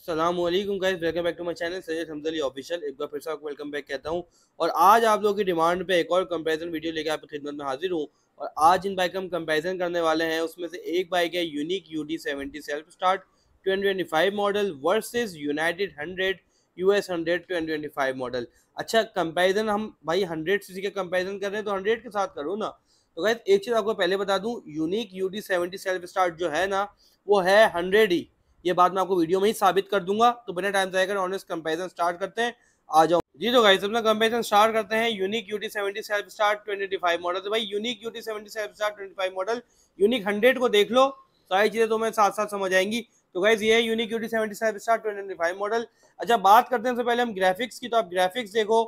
अस्सलामुअलैकुम guys, welcome back to my channel Syed Hamdali official. एक बार फिर से आपको वेलकम बैक कहता हूं और आज आप लोगों की डिमांड पे एक और कंपैरिजन वीडियो लेकर आपकी खिदमत में हाजिर हूं। और आज इन बाइक हम कंपैरिजन करने वाले हैं, उसमें से एक बाइक है unique UD70 self start 2025 model versus United 100 US 100 2025 model. अच्छा, कंपैरिजन हम भाई 100 सीसी का कंपैरिजन कर रहे हैं तो 100 के साथ करो ना। तो गाइस एक चीज़ आपको पहले बता दूं, यूनिक UD70 सेल्फ स्टार्ट जो है ना, वो है 100 ही। ये बात मैं आपको वीडियो में ही साबित कर दूंगा। तो बिना टाइम जाएगा ऑनेस्ट कंपैरिजन स्टार्ट करते हैं, आ जाओ जी। तो गाइस अपना कंपैरिजन स्टार्ट करते हैं unique UD70 self start 2025 model. तो भाई unique UD70 self start 25 model, unique 100 को देख लो, सारी चीजें तो मैं साथ साथ समझ आएंगी। तो गाइस ये है unique UD70 self start 2025 model. अच्छा, बात करते हैं सबसे पहले हम ग्राफिक्स की। तो आप ग्राफिक्स देखो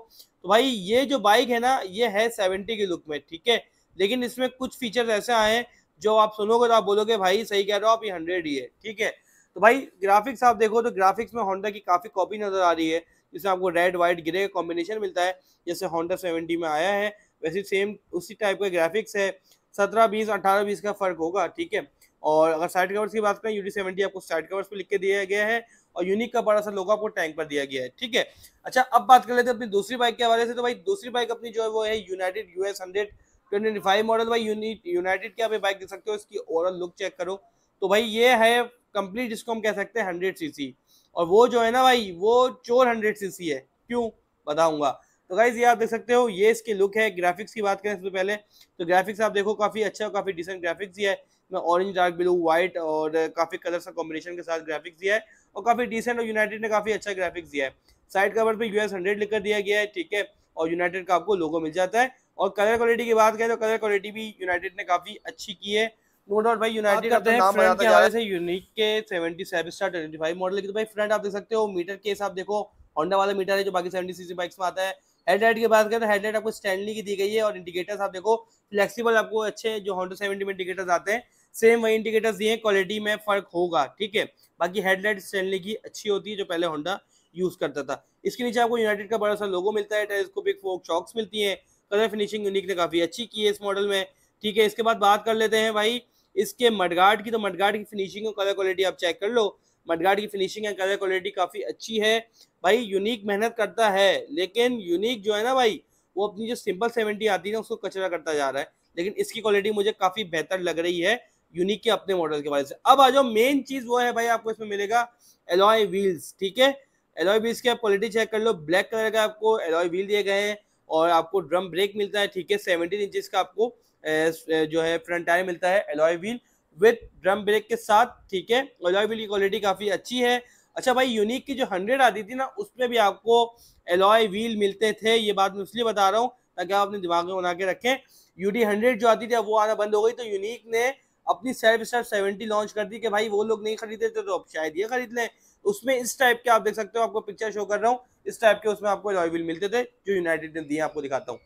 तो भाई ये जो बाइक है ना, ये है 70 की लुक में, ठीक है। लेकिन इसमें कुछ फीचर्स ऐसे आए हैं जो आप सुनोगे तो आप बोलोगे भाई सही कह रहे हो आप, ये 100 ही है, ठीक है। तो भाई ग्राफिक्स आप देखो तो ग्राफिक्स में होंडा की काफी कॉपी नजर आ रही है, जिसमें आपको रेड व्हाइट ग्रे कॉम्बिनेशन मिलता है, जैसे होंडा 70 में आया है वैसे सेम उसी टाइप का ग्राफिक्स है। 17-20 18-20 का फर्क होगा, ठीक है। और अगर साइड कवर्स की बात करें, UD70 आपको साइड कवर्स पे लिख के दिया गया है और यूनिक का बड़ा सा लोगो आपको टैंक पर दिया गया है, ठीक है। अच्छा, अब बात कर लेते हैं अपनी दूसरी बाइक के हवाले से। तो भाई दूसरी बाइक अपनी जो है वो है यूनाइटेड US 100 2025 मॉडल। भाई यूनाइटेड की आप बाइक देख सकते हो, इसकी ओवरऑल लुक चेक करो तो भाई ये है कंप्लीट, जिसको हम कह सकते हैं 100 सीसी। और वो जो है ना भाई, वो चोर 100 सीसी है। क्यों, बताऊंगा। तो गाइज ये आप देख सकते हो, ये इसकी लुक है। ग्राफिक्स की बात करें सबसे पहले, तो ग्राफिक्स आप देखो काफी अच्छा, काफी डिसेंट ग्राफिक्स दिया है। मैं ऑरेंज डार्क ब्लू व्हाइट और काफी कलर का कॉम्बिनेशन के साथ ग्राफिक्स दिया है और काफी डिसेंट, और यूनाइटेड ने काफी अच्छा ग्राफिक्स दिया है। साइड कवर पे US 100 लिखकर दिया गया है, ठीक है। और यूनाइटेड का आपको लोगो मिल जाता है। और कलर क्वालिटी की बात करें तो कलर क्वालिटी भी यूनाइटेड ने काफी अच्छी की है, नो डाउट भाई। यूनाइटेड करते हैं फ्रंट के हवाले से यूनिक के 77 स्टार 25 मॉडल की। तो भाई फ्रंट आप देख सकते हो, मीटर केस आप देखो होंडा वाला मीटर है जो बाकी 70 सीसी बाइक्स में आता है। हेडलाइट की बात करें तो हेडलाइट आपको स्टैनली की दी गई है और इंडिकेटर्स आप देखो फ्लेक्सिबल, आपको अच्छे जो होंडा 70 में इंडिकेटर्स आते हैं सेम वही इंडिकेटर्स दिए। क्वालिटी में फर्क होगा, ठीक है। बाकी हेडलाइट स्टैनली की अच्छी होती है जो पहले होंडा यूज करता था। इसके नीचे आपको यूनाइटेड का बड़ा सा लोगो मिलता है, टेलीस्कोपिक फोक शॉक्स मिलती है। कलर फिनिशिंग यूनिक ने काफी अच्छी की है इस मॉडल में, ठीक है। इसके बाद बात कर लेते हैं भाई इसके मडगार्ड की। तो मडगार्ड की फिनिशिंग और कलर क्वालिटी आप चेक कर लो। मडगार्ड की फिनिशिंग एंड कलर क्वालिटी काफी अच्छी है। भाई यूनिक मेहनत करता है, लेकिन यूनिक जो है ना भाई, वो अपनी जो सिंपल 70 आती है ना उसको कचरा करता जा रहा है। लेकिन इसकी क्वालिटी मुझे काफी बेहतर लग रही है यूनिक के अपने मॉडल के वजह से। अब आ जाओ मेन चीज, वो है भाई आपको इसमें मिलेगा एलॉय व्हील्स, ठीक है। एलॉय व्हील्स की आप क्वालिटी चेक कर लो। ब्लैक कलर का आपको एलॉय व्हील दिए गए हैं और आपको ड्रम ब्रेक मिलता है, ठीक है। 17 इंचेस का आपको जो है फ्रंट टायर मिलता है alloy wheel with drum brake के साथ, ठीक है। एलॉय व्हील की क्वालिटी काफी अच्छी है। अच्छा भाई, यूनिक की जो 100 आती थी ना, उसमें भी आपको एलॉय व्हील मिलते थे। ये बात मैं इसलिए बता रहा हूँ ताकि आप अपने दिमाग में बना के रखें। UD 100 जो आती थी अब वो आना बंद हो गई, तो यूनिक ने अपनी सेल्फ स्टार्ट 70 लॉन्च कर दी कि भाई वो लोग नहीं खरीदे थे तो अब शायद ये खरीद लें। उसमें इस टाइप के आप देख सकते हो, आपको पिक्चर शो कर रहा हूँ, इस टाइप के उसमें आपको एलॉय व्हील मिलते थे जो यूनाइटेड ने दिए, आपको दिखाता हूँ,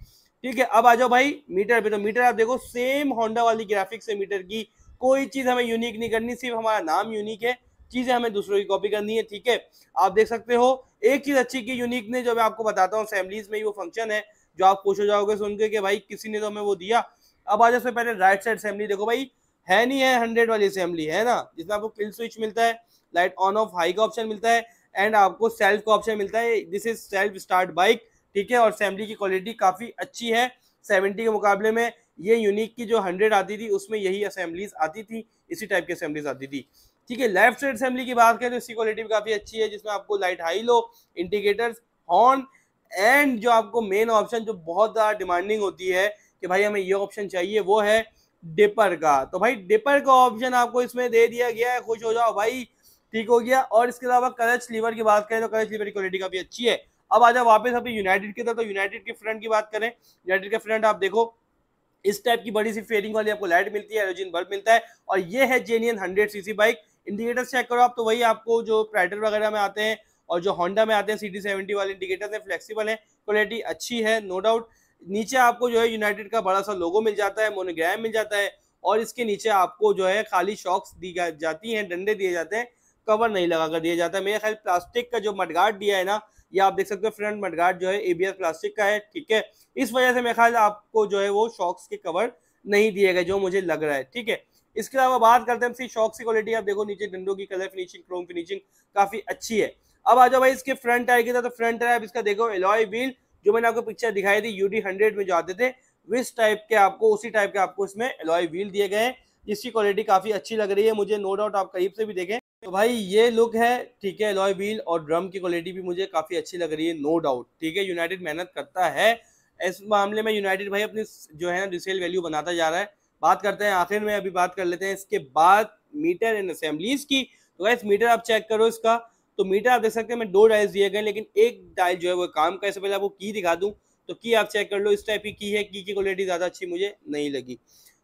ठीक है। अब आ जाओ भाई मीटर पे। तो मीटर आप देखो सेम होंडा वाली ग्राफिक्स है मीटर की, कोई चीज हमें यूनिक नहीं करनी, सिर्फ हमारा नाम यूनिक है, चीजें हमें दूसरों की कॉपी करनी है, ठीक है। आप देख सकते हो एक चीज अच्छी की यूनिक ने, जो मैं आपको बताता हूँ, असेंबलीज में ही वो फंक्शन है जो आप खुश हो जाओगे सुन के कि भाई किसी ने तो हमें वो दिया। अब आ जाओ से पहले राइट साइड असेंबली देखो भाई, है नहीं है 100 वाली असेंबली है ना, जिसमें आपको किल स्विच मिलता है, लाइट ऑन ऑफ हाई का ऑप्शन मिलता है एंड आपको सेल्फ का ऑप्शन मिलता है। This is self start bike, ठीक है। और असेंबली की क्वालिटी काफी अच्छी है 70 के मुकाबले में। ये यूनिक की जो 100 आती थी उसमें यही असेंबलीज आती थी, इसी टाइप की असेंबलीज आती थी, ठीक है। लेफ्ट साइड असेंबली की बात करें तो इसकी क्वालिटी भी काफी अच्छी है, जिसमें आपको light high low, indicators, horn and जो आपको मेन ऑप्शन जो बहुत ज्यादा डिमांडिंग होती है कि भाई हमें ये ऑप्शन चाहिए, वो है डिपर का। तो भाई डिपर का ऑप्शन आपको इसमें दे दिया गया है, खुश हो जाओ भाई, ठीक हो गया। और इसके अलावा क्लच लीवर की बात करें तो क्लच लीवर की क्वालिटी काफी अच्छी है। अब आ जाओ वापस अपनी यूनाइटेड की तरफ। तो यूनाइटेड के फ्रंट की बात करें, यूनाइटेड का फ्रंट आप देखो इस टाइप की बड़ी सी फेयरिंग वाली आपको लाइट मिलती है, हेलोजन बल्ब मिलता है और ये है genuine 100 CC bike. Indicator check करो आप तो वही आपको जो प्राइडर वगैरह में आते हैं और जो होंडा में आते हैं CD70 वाले इंडिकेटर है, फ्लेक्सिबल है, क्वालिटी अच्छी है, नो डाउट। नीचे आपको जो है यूनाइटेड का बड़ा सा लोगो मिल जाता है, मोनोग्राम मिल जाता है और इसके नीचे आपको जो है खाली शॉक्स दी जाती हैं, डंडे दिए जाते हैं, कवर नहीं लगा कर दिया जाता है। मेरे ख्याल प्लास्टिक का जो मडगार्ड दिया है ना, ये आप देख सकते हो फ्रंट मडगार्ड जो है ABS प्लास्टिक का है, ठीक है। इस वजह से मेरे ख्याल आपको जो है वो शॉक्स के कवर नहीं दिए गए, जो मुझे लग रहा है, ठीक है। इसके अलावा बात करते हैं शॉक्स की क्वालिटी। आप देखो नीचे डंडों की कलर फिनिशिंग, क्रोम फिनिशिंग काफी अच्छी है। अब आ जाओ भाई इसके फ्रंट टायर की तरफ। तो फ्रंट टायर इसका देखो एलॉय व्हील, जो मैंने आपको पिक्चर दिखाई थी यूडी 100 में जो आते थे, इस टाइप के आपको, उसी टाइप के आपको इसमें एलॉय व्हील दिए गए हैं, जिसकी क्वालिटी काफी अच्छी लग रही है मुझे, नो डाउट। आप करीब से भी देखें तो भाई ये लुक है, ठीक है। एलॉय व्हील और ड्रम की क्वालिटी भी मुझे काफी अच्छी लग रही है, नो डाउट, ठीक है। यूनाइटेड मेहनत करता है इस मामले में। यूनाइटेड भाई अपनी जो है ना रिसेल वैल्यू बनाता जा रहा है। बात करते हैं आखिर में, अभी बात कर लेते हैं इसके बाद मीटर एंड असेंबलीज की। तो गाइस मीटर आप चेक करो इसका, तो मीटर आप देख सकते हैं मैं 2 डायल्स दिए गए, लेकिन एक डायल जो है वो काम का। इससे पहले आपको की दिखा दूं तो की आप चेक कर लो, इस टाइप की है। की क्वालिटी ज्यादा अच्छी मुझे नहीं लगी।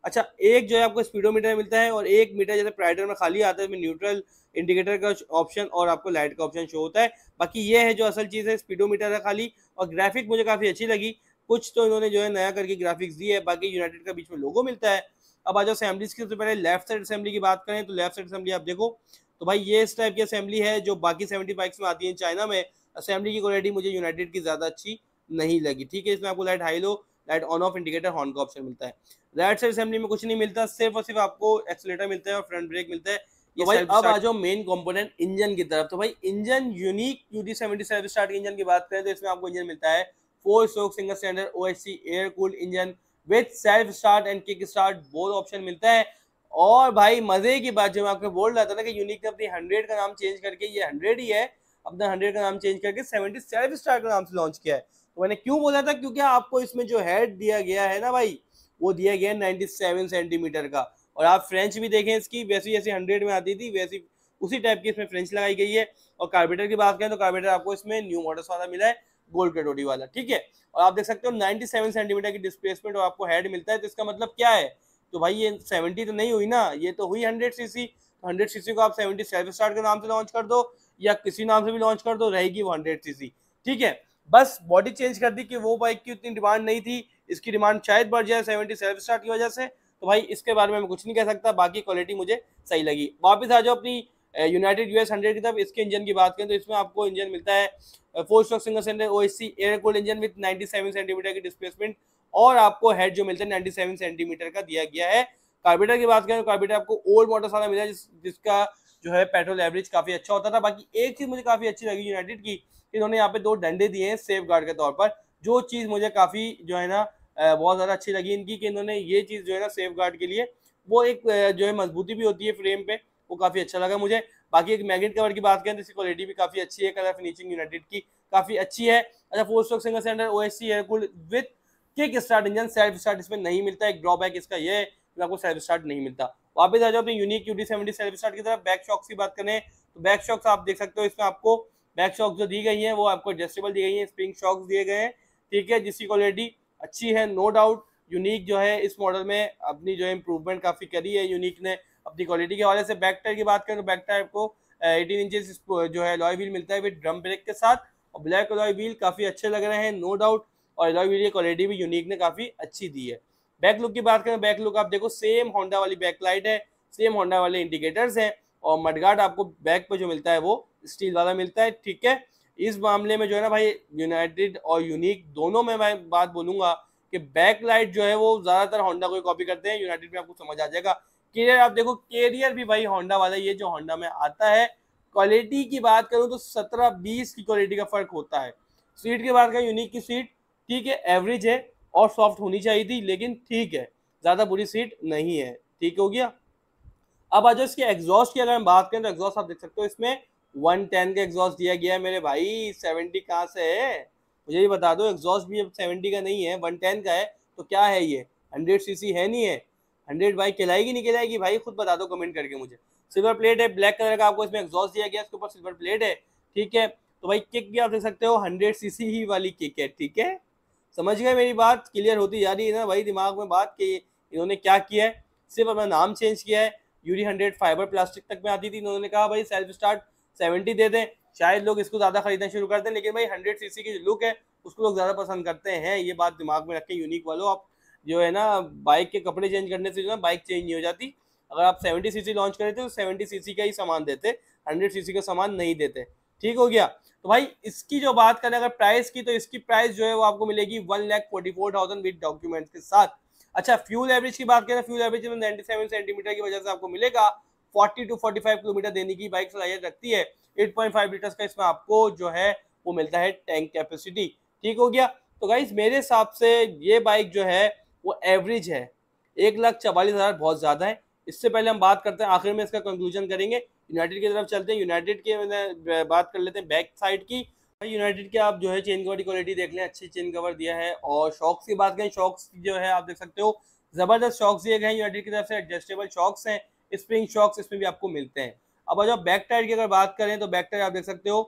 अच्छा, एक जो है आपको स्पीडोमीटर मिलता है और एक मीटर जैसे प्राइडर में खाली आता है, इसमें न्यूट्रल इंडिकेटर का ऑप्शन और आपको लाइट का ऑप्शन शो होता है। बाकी ये है जो असल चीज़ है, स्पीडोमीटर है खाली। और ग्राफिक मुझे काफ़ी अच्छी लगी, कुछ तो इन्होंने जो है नया करके ग्राफिक्स दी है। बाकी यूनाइटेड का बीच में लोगो मिलता है। अब आ जाओ असेंबलीज की। सबसे पहले लेफ्ट साइड असेंबली की बात करें तो लेफ्ट साइड असेंबली आप देखो तो भाई ये इस टाइप की असेंबली है जो बाकी 70 बाइक्स में आती है चाइना में। असेंबली की क्वालिटी मुझे यूनाइटेड की ज़्यादा अच्छी नहीं लगी, ठीक है। इसमें आपको light high low, light on off, indicator, horn का ऑप्शन मिलता है। राइट साइड असेंबली में कुछ नहीं मिलता, सिर्फ और सिर्फ आपको एक्सीलरेटर मिलता है और फ्रंट ब्रेक मिलता है। तो भाई अब आ जाओ मेन कंपोनेंट इंजन की तरफ। तो भाई engine unique UD70 self start engine की बात करें तो इसमें आपको इंजन मिलता है 4 stroke single cylinder OHC air cooled engine with self start and kick start, both option मिलता है। और भाई मजे की बात जो मैं आपको बोल रहा था ना कि यूनिक ने अपनी 100 का नाम चेंज करके, ये 100 ही है, अपना 100 का नाम चेंज करके 70 सेल्फ स्टार्ट का नाम से लॉन्च किया है। तो मैंने क्यों बोला था, क्योंकि आपको इसमें जो हेड दिया गया है ना भाई, वो दिया गया है 97 सेंटीमीटर का। और आप फ्रेंच भी देखें इसकी, वैसी जैसी 100 में आती थी वैसी उसी टाइप की इसमें फ्रेंच लगाई गई है। और कार्बोरेटर की बात करें तो कार्बोरेटर आपको इसमें न्यू मॉडल्स वाला मिला है, गोल्ड कैटोडी वाला, ठीक है। और आप देख सकते हो 97 सेंटीमीटर की डिस्प्लेसमेंट और आपको हेड मिलता है। तो इसका मतलब क्या है, तो भाई ये 70 तो नहीं हुई ना, ये तो हुई 100 सीसी। 100 सीसी को आप 70 सेल्फ स्टार्ट के नाम से लॉन्च कर दो या किसी नाम से भी लॉन्च कर दो, रहेगी वो 100 सीसी, ठीक है। बस बॉडी चेंज कर दी कि वो बाइक की उतनी डिमांड नहीं थी, इसकी डिमांड शायद बढ़ जाए 70 सेल्फ स्टार्ट की वजह से। तो भाई इसके बारे में मैं कुछ नहीं कह सकता, बाकी क्वालिटी मुझे सही लगी। वापस आ जाओ अपनी यूनाइटेड US 100 की तरफ। इसके इंजन की बात करें तो इसमें आपको इंजन मिलता है 4 stroke single cylinder OHC air cooled engine with 97 centimetre की डिस्प्लेसमेंट और आपको हेड जो मिलता है 97 सेंटीमीटर का दिया गया है। कार्बोरेटर की बात करें तो कार्बोरेटर आपको ओल्ड मॉडल वाला मिला है जिसका जो है पेट्रोल एवरेज काफी अच्छा होता था। बाकी एक चीज मुझे काफी अच्छी लगी यूनाइटेड की, इन्होंने यहाँ पे 2 डंडे दिए हैं सेफ गार्ड के तौर पर, जो चीज मुझे काफी जो है ना बहुत ज्यादा अच्छी लगी इनकी, कि इन्होंने ये चीज जो है ना सेफ गार्ड के लिए वो एक जो है मजबूती भी होती है फ्रेम पे, वो काफी अच्छा लगा मुझे। बाकी एक मैग्नेट कवर की बात करें तो इसकी क्वालिटी भी काफी अच्छी है, कलर फिनिशिंग यूनाइटेड की काफी अच्छी है। अच्छा, 4 stroke single cylinder OHC air cooled with kick start engine, self start इसमें नहीं मिलता। एक ड्रॉबैक इसका ये है कि आपको सेल्फ स्टार्ट नहीं मिलता। वापस आ जाओ अपनी यूनिक UD70 सेल्फ स्टार्ट की तरफ। बैक शॉक्स की बात करें तो बैक शॉक्स आप देख सकते हो, इसमें आपको बैक शॉक्स जो दी गई हैं वो आपको एडजस्टेबल दी गई हैं, स्प्रिंग शॉक्स दिए गए हैं, ठीक है, जिसकी क्वालिटी अच्छी है, नो डाउट। यूनिक जो है इस मॉडल में अपनी जो है इंप्रूवमेंट काफी करी है यूनिक ने अपनी क्वालिटी के हवाले से। बैक टायर की बात करें तो बैक टायर आपको 18 इंचेस जो है अलॉय व्हील मिलता है विद ड्रम ब्रेक के साथ, और ब्लैक अलॉय व्हील काफी अच्छे लग रहे हैं, नो डाउट। और अलॉय व्हील की क्वालिटी भी यूनिक ने काफी अच्छी दी है। बैक लुक की बात करें, बैक लुक आप देखो सेम होंडा वाली बैक लाइट है, सेम होंडा वाले इंडिकेटर्स हैं, और मडगार्ड आपको बैक पे जो मिलता है वो स्टील वाला मिलता है, ठीक है। इस मामले में जो है ना भाई यूनाइटेड और यूनिक दोनों में मैं बात बोलूंगा कि बैक लाइट जो है वो ज्यादातर होंडा को कॉपी करते हैं, यूनाइटेड में आपको समझ आ जाएगा। कैरियर आप देखो, कैरियर भी भाई होंडा वाला, ये जो होंडा में आता है। क्वालिटी की बात करूं तो 17-20 की क्वालिटी का फर्क होता है। सीट की बात करें, यूनिक की सीट ठीक है, एवरेज है और सॉफ्ट होनी चाहिए थी, लेकिन ठीक है, ज्यादा बुरी सीट नहीं है, ठीक हो गया। अब आज इसके एग्जॉस्ट की अगर हम बात करें तो एग्जॉस्ट आप देख सकते हो इसमें 110 का एग्जॉस्ट दिया गया है मेरे भाई, 70 कहाँ से है मुझे ये बता दो। एग्जॉस्ट भी अब 70 का नहीं है, 110 का है, तो क्या है ये 100 सीसी है नहीं है, 100 बाइक कहलाएगी नहीं कहलाएगी भाई, खुद बता दो कमेंट करके मुझे। सिल्वर प्लेट है, ब्लैक कलर का आपको इसमें एग्जॉस्ट दिया गया, इसके ऊपर सिल्वर प्लेट है, ठीक है। तो भाई किक भी आप देख सकते हो 100 सीसी ही वाली किक है, ठीक है, समझ गए मेरी बात, क्लियर होती जा रही है ना भाई दिमाग में बात कि इन्होंने क्या किया है, सिर्फ अपना नाम चेंज किया है। यूडी 100 फाइबर प्लास्टिक तक में आती थी, इन्होंने कहा भाई सेल्फ स्टार्ट 70 दे दें, शायद लोग इसको ज्यादा खरीदना शुरू कर दें, लेकिन भाई 100 सीसी की जो लुक है उसको लोग ज्यादा पसंद करते हैं, ये बात दिमाग में रखें यूनिक वालों। आप जो है ना बाइक के कपड़े चेंज करने से जो है बाइक चेंज नहीं हो जाती। अगर आप 70 सीसी लॉन्च करे थे तो 70 सीसी का ही सामान देते, 100 सीसी का सामान नहीं देते, ठीक हो गया। तो भाई इसकी जो बात करें अगर प्राइस की, तो इसकी प्राइस जो है वो आपको मिलेगी 1,44,000 विद डॉक्यूमेंट्स के साथ। अच्छा, फ्यूल एवरेज की बात करें, फ्यूल एवरेज में 97 सेंटीमीटर की वजह से आपको मिलेगा 40 टू 45 किलोमीटर देने की बाइक सलाहियत रखती है। 8.5 लीटर्स का इसमें आपको जो है वो मिलता है टैंक कैपेसिटी। ठीक हो गया। तो गाइस मेरे हिसाब से ये बाइक जो है वो एवरेज है। 1,44,000 बहुत ज़्यादा है। इससे पहले हम बात करते हैं, आखिर में इसका कंक्लूजन करेंगे, यूनाइटेड की तरफ चलते हैं। यूनाइटेड की बात कर लेते हैं बैक साइड की। यूनाइटेड के आप जो है चेन कवर की क्वालिटी देख लें, अच्छी चेन कवर दिया है। और शॉक्स की बात करें, शॉक्स जो है आप देख सकते हो जबरदस्त शॉक्स दिए गए हैं यूनाइटेड की तरफ से, एडजस्टेबल शॉक्स हैं, स्प्रिंग शॉक्स इसमें भी आपको मिलते हैं। अब अगर बैक टायर की अगर बात करें तो बैक टायर आप देख सकते हो,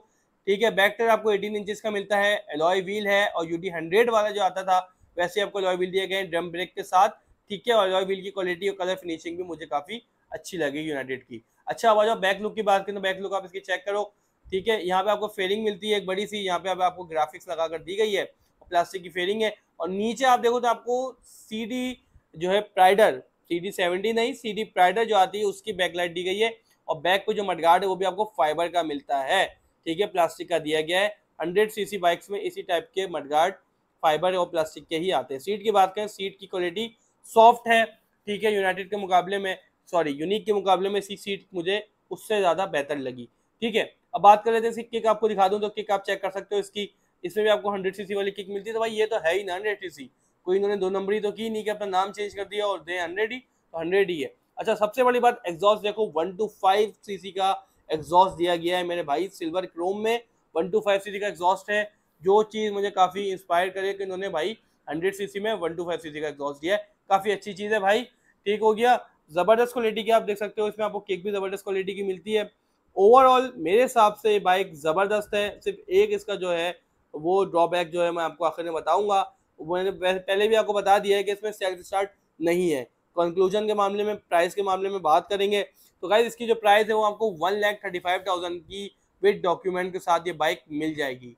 ठीक है, बैक टायर आपको 18 इंचेस का मिलता है, एलॉय व्हील है, और यूडी 100 वाला जो आता था वैसे आपको एलॉय व्हील दिए गए ड्रम ब्रेक के साथ। ठीक है, और एलॉय व्हील की क्वालिटी और कलर फिनिशिंग भी मुझे काफी अच्छी लगी यूनाइटेड की। अच्छा, अब जब बैक लुक की बात करें तो बैक लुक आप इसकी चेक करो। ठीक है, यहाँ पे आपको फेयरिंग मिलती है एक बड़ी सी, यहाँ पे आपको ग्राफिक्स लगा कर दी गई है, प्लास्टिक की फेयरिंग है। और नीचे आप देखो तो आपको सीडी जो है प्राइडर, CD70 नहीं, CD प्राइडर जो आती है उसकी बैकलाइट दी गई है। और बैक पे जो मडगार्ड है वो भी आपको फाइबर का मिलता है। ठीक है, प्लास्टिक का दिया गया है। 100 सीसी बाइक्स में इसी टाइप के मडगार्ड फाइबर और प्लास्टिक के ही आते हैं। सीट की बात करें, सीट की क्वालिटी सॉफ्ट है। ठीक है, यूनाइटेड के मुकाबले में, सॉरी यूनिक के मुकाबले में इसकी सीट मुझे उससे ज़्यादा बेहतर लगी। ठीक है, अब बात कर लेते हैं इसकी किक। आपको दिखा दूं तो किक आप चेक कर सकते हो इसकी, इसमें भी आपको 100 सीसी वाली किक मिलती है। तो भाई ये तो है ही ना 100 सीसी, कोई इन्होंने दो नंबरी तो की नहीं कि अपना नाम चेंज कर दिया और दे 100 ही, तो 100 ही है। अच्छा, सबसे बड़ी बात एग्जॉस्ट देखो, 125 सीसी का एग्जॉस्ट दिया गया है मेरे भाई, सिल्वर क्रोम में 125 सीसी का एग्जॉस्ट है। जो चीज़ मुझे काफ़ी इंस्पायर करे कि इन्होंने भाई 100 सीसी में 125 सीसी का एग्जॉस्ट दिया है, काफ़ी अच्छी चीज़ है भाई। ठीक हो गया। ज़बरदस्त क्वालिटी की आप देख सकते हो, इसमें आपको किक भी ज़बरदस्त क्वालिटी की मिलती है। ओवरऑल मेरे हिसाब से ये बाइक ज़बरदस्त है। सिर्फ एक इसका जो है वो ड्रॉबैक जो है मैं आपको आखिर में बताऊंगा, मैंने पहले भी आपको बता दिया है कि इसमें सेल्फ स्टार्ट नहीं है। कंक्लूजन के मामले में, प्राइस के मामले में बात करेंगे तो गाइस इसकी जो प्राइस है वो आपको 1,35,000 की विद डॉक्यूमेंट के साथ ये बाइक मिल जाएगी।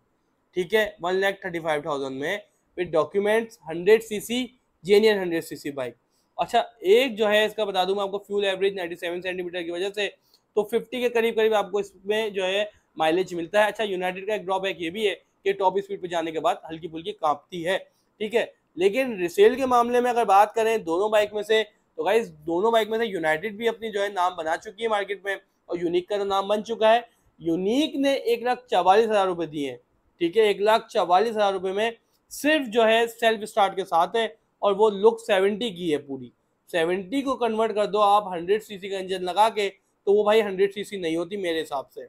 ठीक है, 1,35,000 में with documents, 100 CC, genuine 100 CC bike. अच्छा, एक जो है इसका बता दूं मैं आपको, फ्यूल एवरेज 97 सेंटीमीटर की वजह से तो 50 के करीब करीब आपको इसमें जो है माइलेज मिलता है। अच्छा, यूनाइटेड का एक ड्रॉबैक ये भी है कि टॉप स्पीड पे जाने के बाद हल्की फुल्की कांपती है। ठीक है, लेकिन रिसेल के मामले में अगर बात करें दोनों बाइक में से, तो गाइस दोनों बाइक में से यूनाइटेड भी अपनी जो है नाम बना चुकी है मार्केट में, और यूनिक का तो नाम बन चुका है। यूनिक ने 1,44,000 रुपये दिए हैं। ठीक है, 1,44,000 रुपये में सिर्फ जो है सेल्फ स्टार्ट के साथ है, और वो लुक 70 की है पूरी। 70 को कन्वर्ट कर दो आप 100 सीसी का इंजन लगा के, तो वो भाई 100 सीसी नहीं होती मेरे हिसाब से।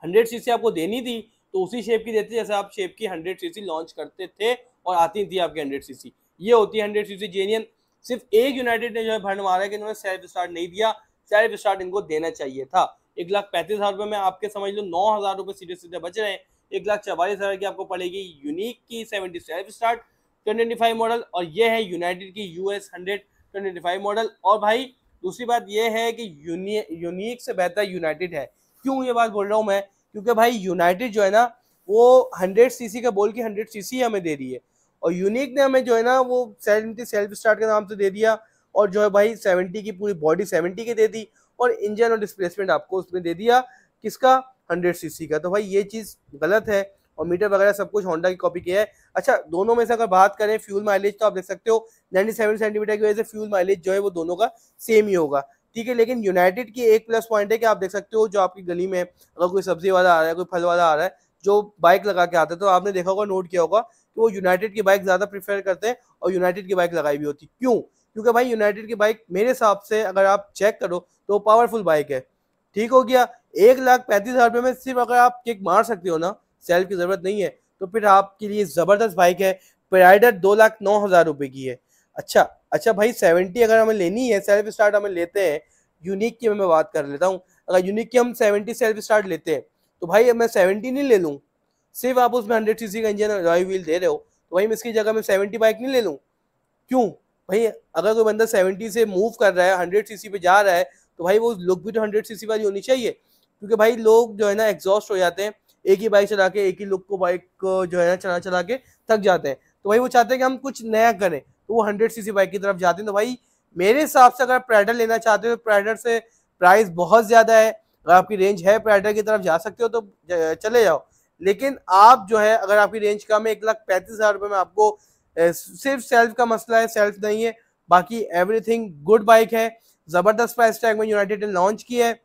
100 सीसी आपको देनी थी तो उसी शेप की देते जैसे आप शेप की 100 सीसी लॉन्च करते थे और आती थी आपकी 100 सीसी। ये होती है 100 सीसी जेन्युइन। सिर्फ एक यूनाइटेड ने जो है भंड मारा है कि इन्होंने सेल्फ स्टार्ट नहीं दिया, सेल्फ स्टार्ट इनको देना चाहिए था। 1,35,000 रुपये में आपके समझ लो 9,000 रुपये सीधे सीधे बच रहे हैं। 1,44,000 की आपको पड़ेगी यूनिक की 70 सेल्फ स्टार्ट 2025 मॉडल, और ये है यूनाइटेड की US 100 2025 मॉडल। और भाई दूसरी बात ये है कि यूनिक से बेहतर यूनाइटेड है। क्यों ये बात बोल रहा हूँ मैं, क्योंकि भाई यूनाइटेड जो है ना वो 100 सीसी का बोल के 100 सीसी हमें दे रही है, और यूनिक ने हमें जो है ना वो 70 सेल्फ स्टार्ट के नाम से दे दिया, और जो है भाई 70 की पूरी बॉडी 70 की दे दी, और इंजन और डिस्प्लेसमेंट आपको उसमें दे दिया किसका, 100 सीसी का। तो भाई ये चीज़ गलत है, और मीटर वगैरह सब कुछ होंडा की कॉपी किया है। अच्छा, दोनों में से अगर बात करें फ्यूल माइलेज तो आप देख सकते हो 97 सेंटीमीटर की वजह से फ्यूल माइलेज जो है वो दोनों का सेम ही होगा। ठीक है, लेकिन यूनाइटेड की एक प्लस पॉइंट है कि आप देख सकते हो जो आपकी गली में अगर कोई सब्जी वाला आ रहा है, कोई फल वाला आ रहा है जो बाइक लगा के आता है, तो आपने देखा होगा, नोट किया होगा कि वो यूनाइटेड की बाइक ज़्यादा प्रीफर करते हैं, और यूनाइटेड की बाइक लगाई भी होती। क्यों? क्योंकि भाई यूनाइटेड की बाइक मेरे हिसाब से अगर आप चेक करो तो पावरफुल बाइक है। ठीक हो गया। 1,35,000 रुपये में सिर्फ अगर आप किक मार सकते हो ना, सेल्फ की ज़रूरत नहीं है, तो फिर आपके लिए ज़बरदस्त बाइक है। प्राइडर 2,09,000 रुपये की है। अच्छा भाई 70 अगर हमें लेनी है, सेल्फ स्टार्ट हमें लेते हैं, यूनिक की मैं बात कर लेता हूँ। अगर यूनिक की हम 70 सेल्फ स्टार्ट लेते हैं तो भाई अब मैं 70 नहीं ले लूँ, सिर्फ आप उसमें 100 सीसी का इंजन अलॉय व्हील दे रहे हो, तो भाई मैं इसकी जगह में 70 बाइक नहीं ले लूँ? क्यों भाई? अगर कोई बंदा 70 से मूव कर रहा है, 100 सीसी पे जा रहा है, तो भाई वो लुक भी तो 100 सीसी वाली होनी चाहिए। क्योंकि भाई लोग जो है ना एग्जॉस्ट हो जाते हैं, एक ही बाइक चला के, एक ही लुक को बाइक को जो है ना चला चला के थक जाते हैं। तो भाई वो चाहते हैं कि हम कुछ नया करें, तो वो 100 सीसी बाइक की तरफ जाते हैं। तो भाई मेरे हिसाब से अगर प्राइडर लेना चाहते हो तो प्राइडर से प्राइस बहुत ज़्यादा है। अगर आपकी रेंज है प्राइडर की तरफ जा सकते हो तो चले जाओ, लेकिन आप जो है अगर आपकी रेंज कम है, 1,35,000 रुपये में आपको सिर्फ सेल्फ का मसला है, सेल्फ नहीं है, बाकी एवरीथिंग गुड बाइक है। जबरदस्त प्राइस टैग में यूनाइटेड ने लॉन्च की है।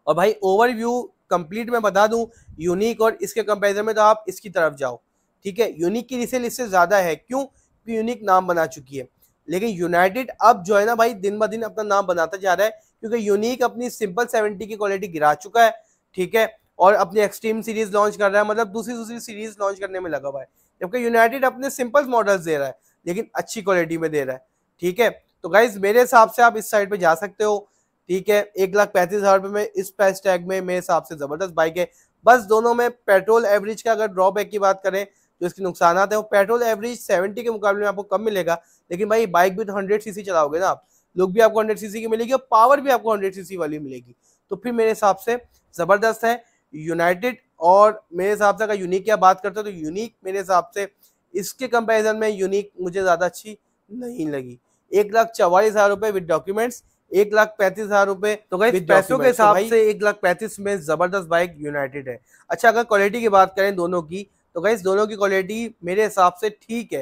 और भाई ओवरव्यू कंप्लीट मैं बता दूं यूनिक और इसके कंपैरिजन में, तो आप इसकी तरफ जाओ, ठीक है। यूनिक की रीसेल इससे ज्यादा है, क्यों? क्योंकि यूनिक नाम बना चुकी है, लेकिन यूनाइटेड अब जो है ना भाई दिन ब दिन अपना नाम बनाता जा रहा है, क्योंकि यूनिक अपनी सिंपल 70 की क्वालिटी गिरा चुका है, ठीक है, और अपनी एक्सट्रीम सीरीज लॉन्च कर रहा है, मतलब दूसरी सीरीज लॉन्च करने में लगा हुआ है, जबकि यूनाइटेड अपने सिंपल मॉडल्स दे रहा है लेकिन अच्छी क्वालिटी में दे रहा है, ठीक है। तो गाइज मेरे हिसाब से आप इस साइड पे जा सकते हो, ठीक है। 1,35,000 रुपए में इस प्राइस टैग में मेरे हिसाब से जबरदस्त बाइक है। बस दोनों में पेट्रोल एवरेज का अगर ड्रॉबैक की बात करें, जो इसके नुकसान है, वो पेट्रोल एवरेज 70 के मुकाबले में आपको कम मिलेगा, लेकिन भाई बाइक भी तो 100 सीसी चलाओगे ना आप, लुक भी आपको 100 सीसी की मिलेगी और पावर भी आपको 100 सीसी वाली मिलेगी, तो फिर मेरे हिसाब से जबरदस्त है यूनाइटेड। और मेरे हिसाब से अगर यूनिक की बात करते हो तो यूनिक मेरे हिसाब से इसके कंपैरिजन में यूनिक मुझे ज्यादा अच्छी नहीं लगी। 1,44,000 रुपए विद डॉक्यूमेंट्स, 1,35,000 रुपए तो गाइस पैसों के हिसाब से 1,35,000 में जबरदस्त बाइक यूनाइटेड है। अच्छा अगर क्वालिटी की बात करें दोनों की, तो गाइस दोनों की क्वालिटी मेरे हिसाब से ठीक है।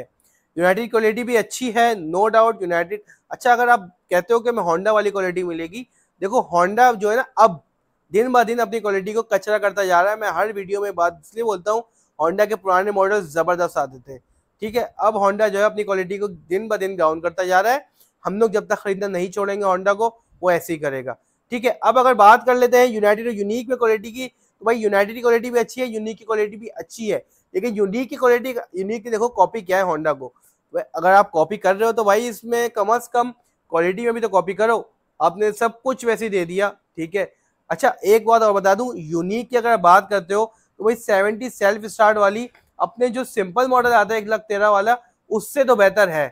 यूनाइटेड क्वालिटी भी अच्छी है, नो डाउट यूनाइटेड अच्छा। अगर आप कहते हो कि मैं होंडा वाली क्वालिटी मिलेगी, देखो होंडा जो है ना अब दिन ब दिन अपनी क्वालिटी को कचरा करता जा रहा है। मैं हर वीडियो में बात इसलिए बोलता हूँ, होंडा के पुराने मॉडल जबरदस्त आते थे, ठीक है, अब होंडा जो है अपनी क्वालिटी को दिन ब दिन डाउन करता जा रहा है। हम लोग जब तक खरीदना नहीं छोड़ेंगे होंडा को, वो ऐसे ही करेगा, ठीक है। अब अगर बात कर लेते हैं यूनाइटेड और यूनिक में क्वालिटी की, तो भाई यूनाइटेड की क्वालिटी भी अच्छी है, यूनिक की क्वालिटी भी अच्छी है, लेकिन यूनिक की क्वालिटी, यूनिक की देखो कॉपी क्या है होंडा को, अगर आप कॉपी कर रहे हो तो भाई इसमें कम से कम क्वालिटी में भी तो कॉपी करो, आपने सब कुछ वैसे ही दे दिया, ठीक है। अच्छा एक बात और बता दूं, यूनिक की अगर बात करते हो तो भाई 70 सेल्फ स्टार्ट वाली अपने जो सिंपल मॉडल आता है 1,13,000 वाला, उससे तो बेहतर है,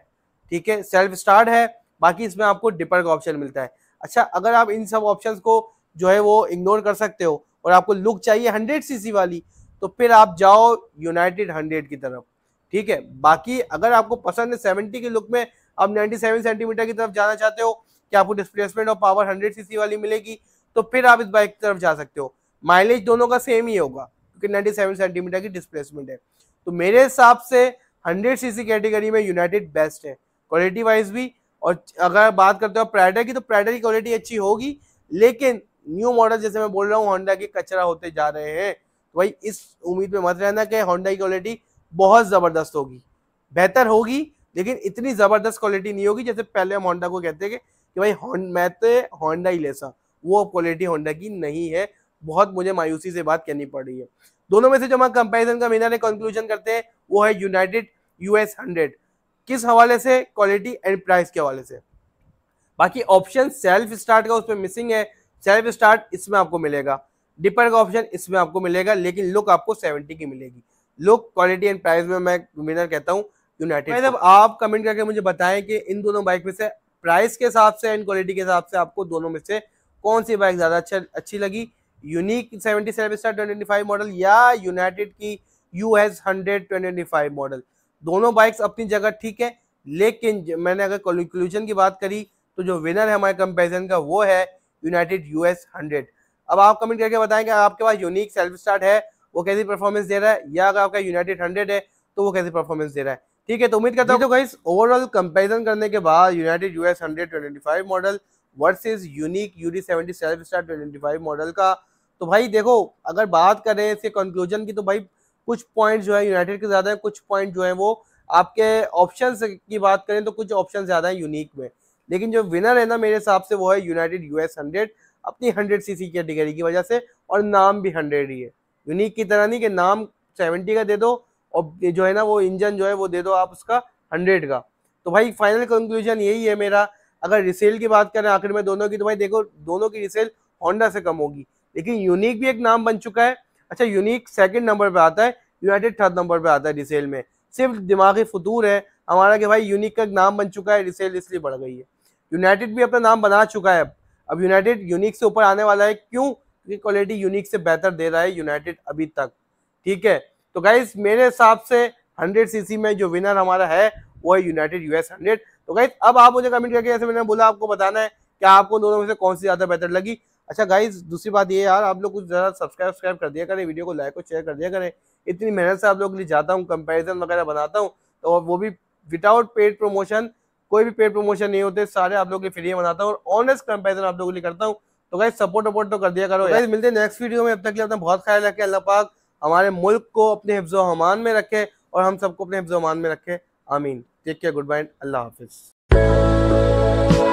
ठीक है, सेल्फ स्टार्ट है, बाकी इसमें आपको डिपर का ऑप्शन मिलता है। अच्छा अगर आप इन सब ऑप्शंस को जो है वो इग्नोर कर सकते हो और आपको लुक चाहिए 100 सीसी वाली, तो फिर आप जाओ यूनाइटेड 100 की तरफ, ठीक है। बाकी अगर आपको पसंद है 70 की लुक में, आप 97 सेंटीमीटर की तरफ जाना चाहते हो कि आपको डिस्प्लेसमेंट और पावर 100 सीसी वाली मिलेगी, तो फिर आप इस बाइक की तरफ जा सकते हो। माइलेज दोनों का सेम ही होगा क्योंकि 97 सेंटीमीटर की डिस्प्लेसमेंट है, तो मेरे हिसाब से 100 सीसी कैटेगरी में यूनाइटेड बेस्ट है क्वालिटी वाइज भी। और अगर बात करते हो प्राइडर की, तो प्राइडर की क्वालिटी अच्छी होगी, लेकिन न्यू मॉडल जैसे मैं बोल रहा हूँ होंडा के कचरा होते जा रहे हैं, तो भाई इस उम्मीद में मत रहना कि होंडा की क्वालिटी बहुत जबरदस्त होगी, बेहतर होगी, लेकिन इतनी जबरदस्त क्वालिटी नहीं होगी जैसे पहले हम होंडा को कहते हैं कि भाई मैं तो होंडा ही लेसा, वो क्वालिटी होंडा की नहीं है। बहुत मुझे मायूसी से बात कहनी पड़ रही है। दोनों में से जो हम कंपैरिजन का विनर कंक्लूजन करते हैं वो है यूनाइटेड यूएस 100, किस हवाले से? क्वालिटी एंड प्राइस के हवाले से। बाकी ऑप्शन सेल्फ स्टार्ट का उसमें मिसिंग है, सेल्फ स्टार्ट इसमें आपको मिलेगा, डिपर का ऑप्शन इसमें आपको मिलेगा, लेकिन लुक आपको 70 की मिलेगी। लुक क्वालिटी एंड प्राइस में मैं विनर कहता हूँ यूनाइटेड। मतलब आप कमेंट करके मुझे बताएं कि इन दोनों बाइक में से प्राइस के हिसाब से एंड क्वालिटी के हिसाब से आपको दोनों में से कौन सी बाइक ज्यादा अच्छी लगी, यूनिक 70 सेल्फ स्टार्ट 2025 मॉडल या यूनाइटेड की यूएस 100 2025 मॉडल। दोनों बाइक्स अपनी जगह ठीक है, लेकिन मैंने अगर कंक्लूजन की बात करी तो जो विनर है हमारे कंपैरिजन का वो है यूनाइटेड यूएस 100। अब आप कमेंट करके बताएं कि आपके पास यूनिक सेल्फ स्टार्ट है वो कैसी परफॉर्मेंस दे रहा है, या अगर आपका यूनाइटेड 100 है तो वो कैसी परफॉर्मेंस दे रहा है, ठीक है। तो उम्मीद करता हूं तो गाइस ओवरऑल कंपैरिजन करने के बाद united US 100 2025 model versus unique UD 70 self start 2025 model का, तो भाई देखो अगर बात करें इसके कंक्लूजन की, तो भाई कुछ पॉइंट जो है यूनाइटेड के ज्यादा है, कुछ पॉइंट जो है वो आपके ऑप्शंस की बात करें तो कुछ ऑप्शन ज्यादा है यूनिक में, लेकिन जो विनर है ना मेरे हिसाब से वो है यूनाइटेड यूएस 100 अपनी 100 सीसी कैटेगरी की वजह से, और नाम भी 100 ही है। यूनिक की तरह नहीं कि नाम 70 का दे दो और जो है ना वो इंजन जो है वो दे दो आप उसका 100 का। तो भाई फाइनल कंक्लूजन यही है मेरा। अगर रिसेल की बात करें आखिर में दोनों की, तो भाई देखो दोनों की रिसेल होंडा से कम होगी, लेकिन यूनिक भी एक नाम बन चुका है। अच्छा यूनिक सेकंड नंबर पे आता है, यूनाइटेड थर्ड नंबर पे आता है रिसेल में। सिर्फ दिमागी फतूर है हमारा कि भाई यूनिक का नाम बन चुका है, रिसेल इसलिए बढ़ गई है। यूनाइटेड भी अपना नाम बना चुका है, अब यूनाइटेड यूनिक से ऊपर आने वाला है, क्यों? क्योंकि क्वालिटी यूनिक से बेहतर दे रहा है यूनाइटेड अभी तक, ठीक है। तो गाइस मेरे हिसाब से 100 सीसी में जो विनर हमारा है वो है यूनाइटेड यूएस 100। तो गाइस अब आप मुझे कमेंट करके, जैसे मैंने बोला आपको बताना है कि आपको दोनों में से कौन सी ज्यादा बेहतर लगी। अच्छा गाइस दूसरी बात ये यार, आप लोग कुछ ज़्यादा सब्सक्राइब कर दिया करें, वीडियो को लाइक और शेयर कर दिया करें, इतनी मेहनत से आप लोग के लिए जाता हूँ कंपैरिजन वगैरह बनाता हूँ, तो वो भी विदाउट पेड प्रमोशन, कोई भी पेड प्रमोशन नहीं होते, सारे आप लोगों के फ्री में बनाता हूँ और ऑनेस्ट कंपैरिजन आप लोगों के लिए करता हूँ। तो गाइस सपोर्ट वपोर्ट तो कर दिया करो। गाइस मिलते हैं नेक्स्ट वीडियो में, अब तक के लिए अपना बहुत ख्याल रखें। अल्लाह पाक हमारे मुल्क को अपने हिफ्ज़ व अमान में रखे और हम सबको अपने हिफ्ज़ व अमान में रखे। आमीन। टेक केयर, गुड बाय, अल्लाह हाफिज़।